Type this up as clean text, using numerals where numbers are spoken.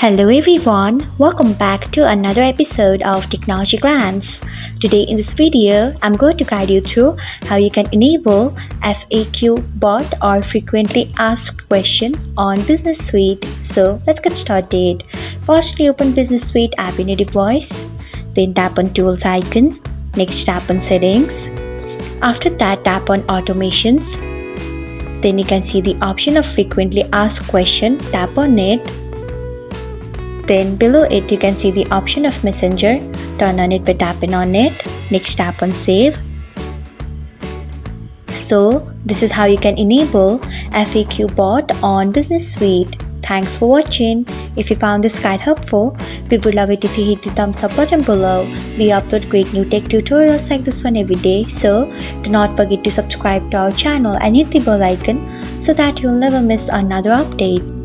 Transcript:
Hello everyone, welcome back to another episode of Technologyglance. Today in this video, I'm going to guide you through how you can enable FAQ bot or frequently asked question on Business Suite. So let's get started. Firstly, open Business Suite app in your device, then tap on Tools icon, next tap on Settings. After that, tap on Automations. Then you can see the option of frequently asked question, tap on it. Then below it you can see the option of Messenger, turn on it by tapping on it, next tap on Save. So this is how you can enable FAQ bot on Business Suite. Thanks for watching. If you found this guide helpful, we would love it if you hit the thumbs up button below. We upload great new tech tutorials like this one every day, so do not forget to subscribe to our channel and hit the bell icon so that you'll never miss another update.